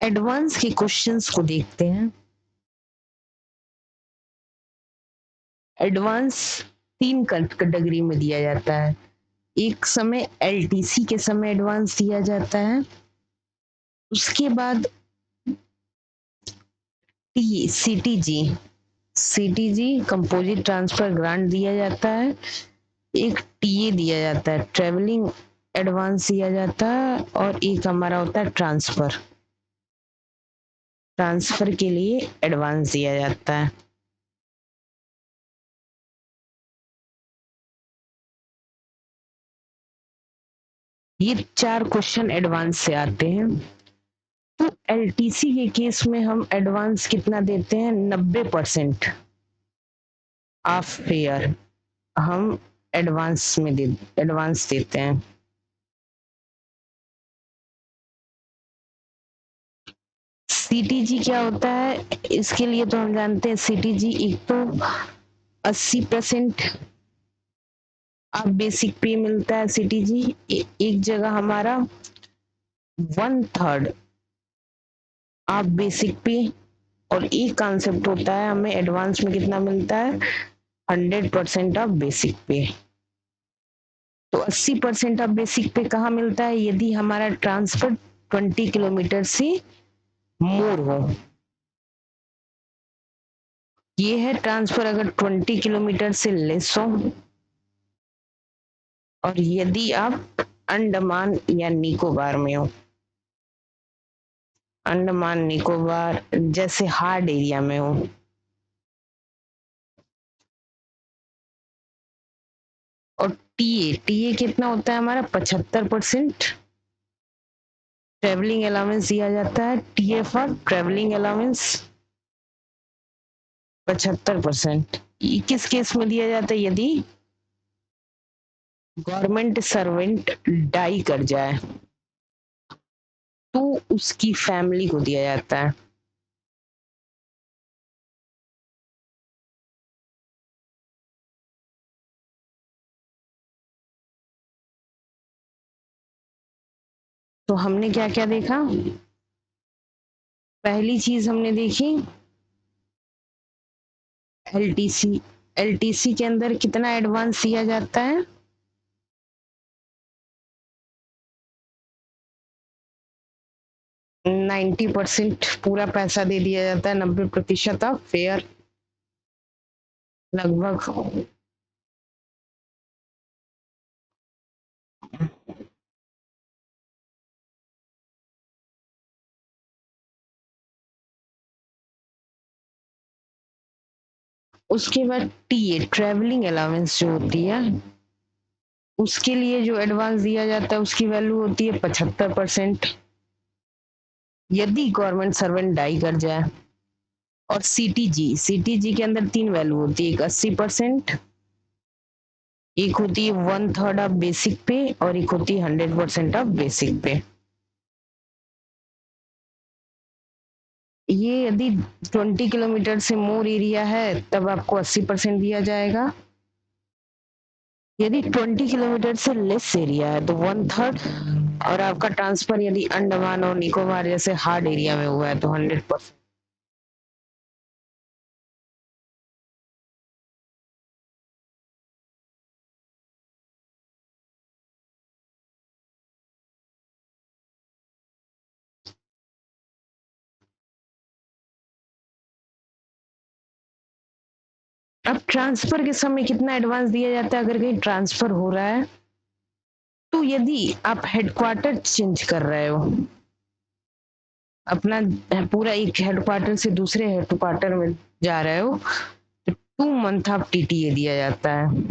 Advance के questions को देखते हैं। एडवांस तीन कैटेगरी में दिया जाता है। एक समय एलटीसी के समय एडवांस दिया जाता है, उसके बाद T CTG CTG composite transfer grant दिया जाता है, एक टीए दिया जाता है ट्रेवलिंग एडवांस दिया जाता है, और एक हमारा होता है ट्रांसफर। ट्रांसफर के लिए एडवांस दिया जाता है। ये चार क्वेश्चन एडवांस से आते हैं। तो एलटीसी के केस में हम एडवांस कितना देते हैं? 90% ऑफ फेयर हम एडवांस देते हैं। सीटीजी क्या होता है? इसके लिए तो हम जानते हैं सीटीजी एक तो 80% आप बेसिक पे मिलता है सीटीजी, एक जगह हमारा 1/3 आप बेसिक पे, और एक कॉन्सेप्ट होता है हमें एडवांस में कितना मिलता है? 100% ऑफ बेसिक पे। तो 80% ऑफ बेसिक पे कहाँ मिलता है? यदि हमारा ट्रांसफर 20 किलोमीटर से मोर हो। ये है ट्रांसफर अगर 20 किलोमीटर से लेस हो, और यदि आप अंडमान या निकोबार में हो। अंडमान निकोबार जैसे हार्ड एरिया में हो। और टीए टीए कितना होता है हमारा? 75% ट्रेवलिंग अलाउंस दिया जाता है। TA for travelling allowance 75%। ये किस केस में दिया जाता है? यदि गवर्नमेंट सर्वेंट डाई कर जाए तो उसकी फैमिली को दिया जाता है। तो हमने क्या क्या देखा? पहली चीज हमने देखी एलटीसी। एलटीसी के अंदर कितना एडवांस दिया जाता है? 90% पूरा पैसा दे दिया जाता है, 90% ऑफ फेयर लगभग। उसके बाद टीए ट्रेवलिंग अलाउंस जो होती है, उसके लिए जो एडवांस दिया जाता है उसकी वैल्यू होती है 75%। यदि गवर्नमेंट सर्वेंट डाई कर जाए। और सीटीजी सीटीजी के अंदर तीन वैल्यू होती है, एक 80%, एक होती है 1/3 ऑफ बेसिक पे, और एक होती है 100% ऑफ बेसिक पे। ये यदि 20 किलोमीटर से मोर एरिया है तब आपको 80% दिया जाएगा। यदि 20 किलोमीटर से लेस एरिया है तो 1/3, और आपका ट्रांसफर यदि अंडमान और निकोबार जैसे हार्ड एरिया में हुआ है तो 100%। अब ट्रांसफर के समय कितना एडवांस दिया जाता है अगर कहीं ट्रांसफर हो रहा है? तो यदि आप हेडक्वार्टर चेंज कर रहे हो, अपना पूरा एक हेडक्वार्टर से दूसरे हेडक्वार्टर में जा रहे हो, तो 2 मंथ ऑफ टीटीए दिया जाता है।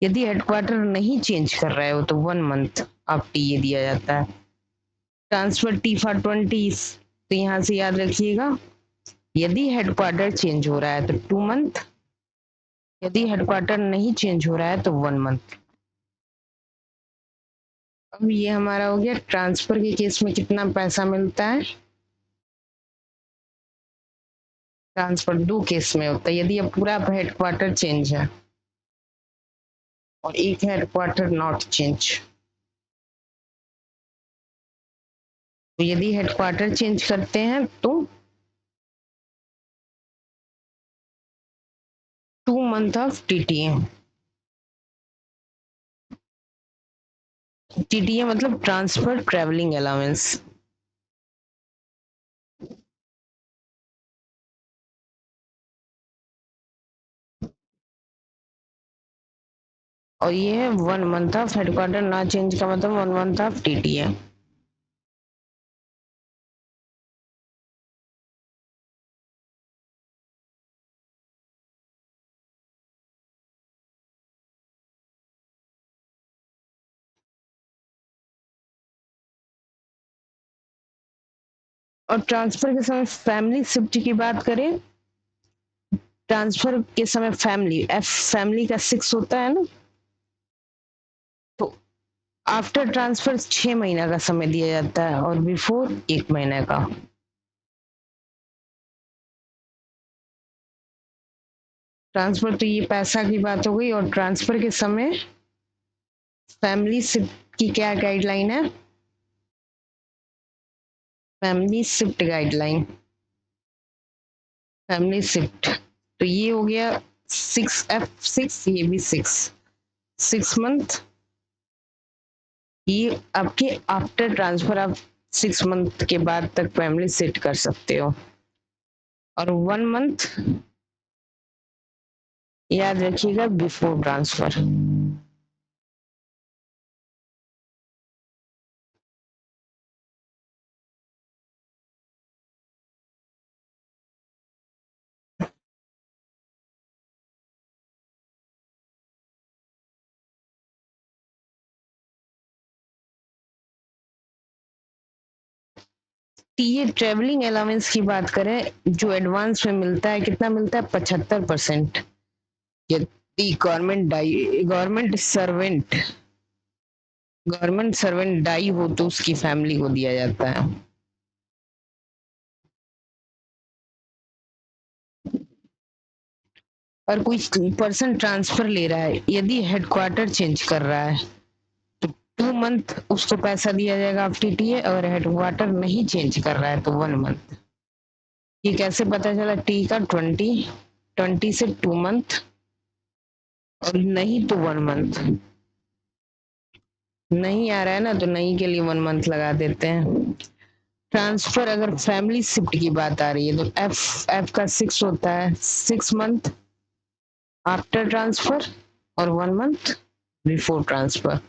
यदि हेडक्वार्टर नहीं चेंज कर रहे हो तो 1 मंथ ऑफ टीए दिया जाता है। ट्रांसफर टी फॉर 20, तो यहाँ से याद रखिएगा, यदि हेडक्वार्टर चेंज हो रहा है तो 2 मंथ, यदि हेडक्वार्टर नहीं चेंज हो रहा है तो 1 मंथ। अब ये हमारा हो गया ट्रांसफर के केस में कितना पैसा मिलता है। ट्रांसफर दो केस में होता है, यदि अब पूरा हेडक्वार्टर चेंज है और एक हेडक्वार्टर नॉट चेंज। तो यदि हेडक्वार्टर चेंज करते हैं तो 2 मंथ ऑफ टीटीए। टीटीए मतलब ट्रांसफर ट्रेवलिंग अलाउंस। और ये है 1 मंथ ऑफ हेडक्वार्टर ना चेंज का मतलब 1 मंथ ऑफ टीटीए। और ट्रांसफर के समय फैमिली शिफ्ट की बात करें, ट्रांसफर के समय फैमिली एफ फैमिली का 6 होता है ना, तो आफ्टर ट्रांसफर 6 महीना का समय दिया जाता है और बिफोर 1 महीने का। ट्रांसफर तो ये पैसा की बात हो गई। और ट्रांसफर के समय फैमिली शिफ्ट की क्या गाइडलाइन है? Family shift guideline, family shift. तो ये हो गया 6F6, ये भी 6 मंथ। ये आपके आफ्टर ट्रांसफर आप 6 मंथ के बाद तक फैमिली शिफ्ट कर सकते हो। और 1 मंथ याद रखिएगा बिफोर ट्रांसफर। ये ट्रेवलिंग अलाउंस की बात करें, जो एडवांस में मिलता है, कितना मिलता है? 75%। यदि गवर्नमेंट सर्वेंट डाई हो तो उसकी फैमिली को दिया जाता है। और कोई पर्सन ट्रांसफर ले रहा है, यदि हेडक्वार्टर चेंज कर रहा है तो 2 मंथ उसको पैसा दिया जाएगा ऑफ टीटीए। अगर हेडक्वार्टर नहीं चेंज कर रहा है तो 1 मंथ। ये कैसे पता चला? टी का 20 से 2 मंथ और नहीं तो 1 मंथ। नहीं आ रहा है ना, तो नहीं के लिए 1 मंथ लगा देते हैं। ट्रांसफर अगर फैमिली शिफ्ट की बात आ रही है तो एफ एफ का 6 होता है, 6 मंथ आफ्टर ट्रांसफर और 1 मंथ बिफोर ट्रांसफर।